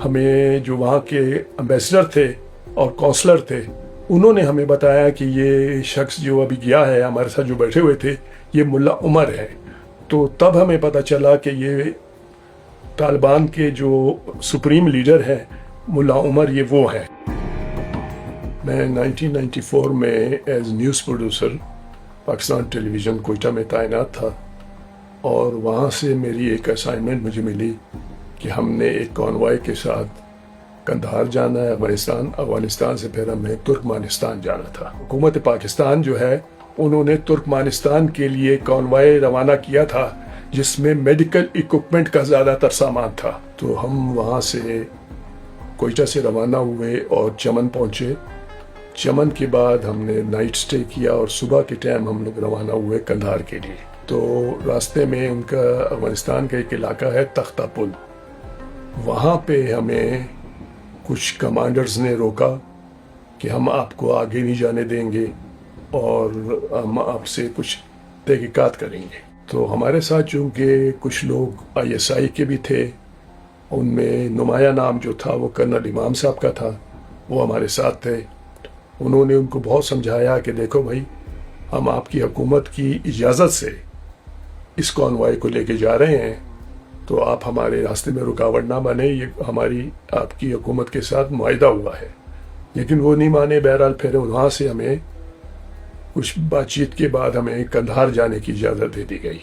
ہمیں جو وہاں کے امبیسڈر تھے اور کونسلر تھے انہوں نے ہمیں بتایا کہ یہ شخص جو ابھی گیا ہے ہمارے ساتھ جو بیٹھے ہوئے تھے یہ ملا عمر ہے. تو تب ہمیں پتہ چلا کہ یہ طالبان کے جو سپریم لیڈر ہیں ملا عمر یہ وہ ہیں. میں 1994 میں ایز نیوز پروڈیوسر پاکستان ٹیلی ویژن کوئٹہ میں تعینات تھا اور وہاں سے میری ایک اسائنمنٹ مجھے ملی کہ ہم نے ایک کانوائے کے ساتھ قندھار جانا ہے افغانستان سے پھر ہمیں ترکمانستان جانا تھا. حکومت پاکستان جو ہے انہوں نے ترکمانستان کے لیے کانوائے روانہ کیا تھا جس میں میڈیکل اکوپمنٹ کا زیادہ تر سامان تھا. تو ہم وہاں سے کوئٹہ سے روانہ ہوئے اور چمن پہنچے. چمن کے بعد ہم نے نائٹ سٹے کیا اور صبح کے ٹائم ہم لوگ روانہ ہوئے قندھار کے لیے. تو راستے میں ان کا افغانستان کا ایک علاقہ ہے تختہ پل، وہاں پہ ہمیں کچھ کمانڈرز نے روکا کہ ہم آپ کو آگے نہیں جانے دیں گے اور ہم آپ سے کچھ تحقیقات کریں گے. تو ہمارے ساتھ چونکہ کچھ لوگ ISI کے بھی تھے، ان میں نمایاں نام جو تھا وہ کرنل امام صاحب کا تھا، وہ ہمارے ساتھ تھے. انہوں نے ان کو بہت سمجھایا کہ دیکھو بھائی، ہم آپ کی حکومت کی اجازت سے اس کانوائے کو لے کے جا رہے ہیں تو آپ ہمارے راستے میں رکاوٹ نہ بنے، یہ ہماری آپ کی حکومت کے ساتھ معاہدہ ہوا ہے. لیکن وہ نہیں مانے. بہرحال پھر وہاں سے ہمیں کچھ بات چیت کے بعد ہمیں قندھار جانے کی اجازت دے دی گئی.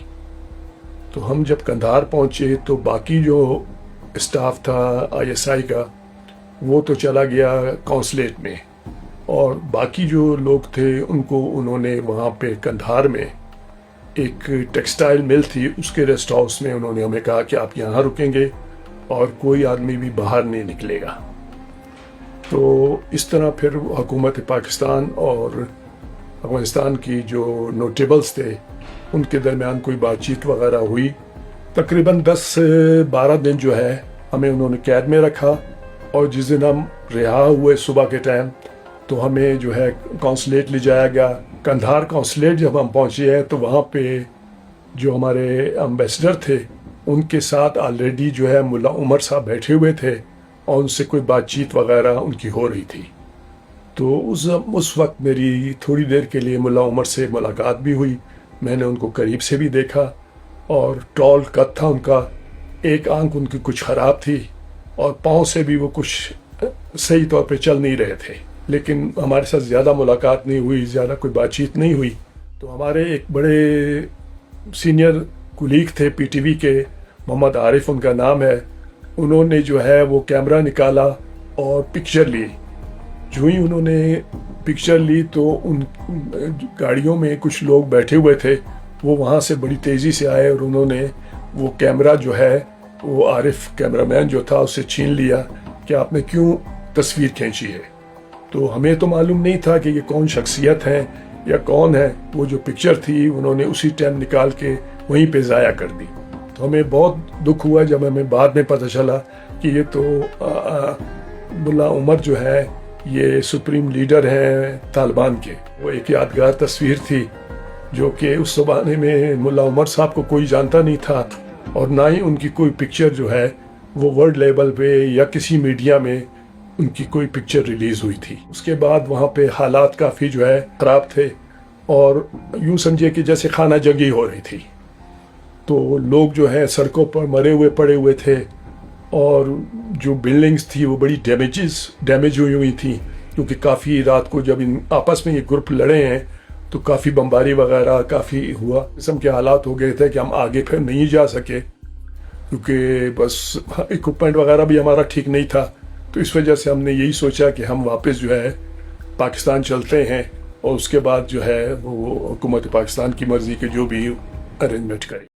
تو ہم جب قندھار پہنچے تو باقی جو اسٹاف تھا ISI کا وہ تو چلا گیا کونسلیٹ میں، اور باقی جو لوگ تھے ان کو انہوں نے وہاں پہ قندھار میں ایک ٹیکسٹائل مل تھی، اس کے ریسٹ ہاؤس میں انہوں نے ہمیں کہا کہ آپ یہاں رکیں گے اور کوئی آدمی بھی باہر نہیں نکلے گا. تو اس طرح پھر حکومت پاکستان اور افغانستان کی جو نوٹیبلز تھے ان کے درمیان کوئی بات چیت وغیرہ ہوئی. تقریباً 10 سے 12 دن جو ہے ہمیں انہوں نے قید میں رکھا، اور جس دن ہم رہا ہوئے صبح کے ٹائم تو ہمیں جو ہے کونسلیٹ لے جایا گیا. قندھار کونسلیٹ جب ہم پہنچے ہیں تو وہاں پہ جو ہمارے امبیسڈر تھے ان کے ساتھ آلریڈی جو ہے ملا عمر صاحب بیٹھے ہوئے تھے اور ان سے کوئی بات چیت وغیرہ ان کی ہو رہی تھی. تو اس وقت میری تھوڑی دیر کے لیے ملا عمر سے ملاقات بھی ہوئی. میں نے ان کو قریب سے بھی دیکھا اور ٹال قد تھا ان کا، ایک آنکھ ان کی کچھ خراب تھی اور پاؤں سے بھی وہ کچھ صحیح طور پہ چل نہیں رہے تھے. لیکن ہمارے ساتھ زیادہ ملاقات نہیں ہوئی، زیادہ کوئی بات چیت نہیں ہوئی. تو ہمارے ایک بڑے سینئر کولیگ تھے PTV کے، محمد عارف ان کا نام ہے. انہوں نے جو ہے وہ کیمرہ نکالا اور پکچر لی. جو ہی انہوں نے پکچر لی تو ان گاڑیوں میں کچھ لوگ بیٹھے ہوئے تھے، وہ وہاں سے بڑی تیزی سے آئے اور انہوں نے وہ کیمرہ جو ہے وہ عارف کیمرہ مین جو تھا اسے چھین لیا کہ آپ نے کیوں تصویر کھینچی ہے. تو ہمیں تو معلوم نہیں تھا کہ یہ کون شخصیت ہیں یا کون ہے. وہ جو پکچر تھی انہوں نے اسی ٹائم نکال کے وہیں پہ ضائع کر دی. تو ہمیں بہت دکھ ہوا جب ہمیں بعد میں پتہ چلا کہ یہ تو ملا عمر جو ہے یہ سپریم لیڈر ہیں طالبان کے. وہ ایک یادگار تصویر تھی جو کہ اس زمانے میں ملا عمر صاحب کو کوئی جانتا نہیں تھا اور نہ ہی ان کی کوئی پکچر جو ہے وہ ورلڈ لیول پہ یا کسی میڈیا میں ان کی کوئی پکچر ریلیز ہوئی تھی. اس کے بعد وہاں پہ حالات کافی جو ہے خراب تھے اور یوں سمجھے کہ جیسے خانہ جنگی ہو رہی تھی. تو لوگ جو ہے سڑکوں پر مرے ہوئے پڑے ہوئے تھے اور جو بلڈنگز تھی وہ بڑی ڈیمیج ہوئی تھی، کیونکہ کافی رات کو جب ان آپس میں یہ گروپ لڑے ہیں تو کافی بمباری وغیرہ کافی ہوا. قسم کے حالات ہو گئے تھے کہ ہم آگے پھر نہیں جا سکے کیونکہ بس اکوپمنٹ وغیرہ بھی ہمارا ٹھیک نہیں تھا. تو اس وجہ سے ہم نے یہی سوچا کہ ہم واپس جو ہے پاکستان چلتے ہیں اور اس کے بعد جو ہے وہ حکومت پاکستان کی مرضی کے جو بھی ارینجمنٹ کریں.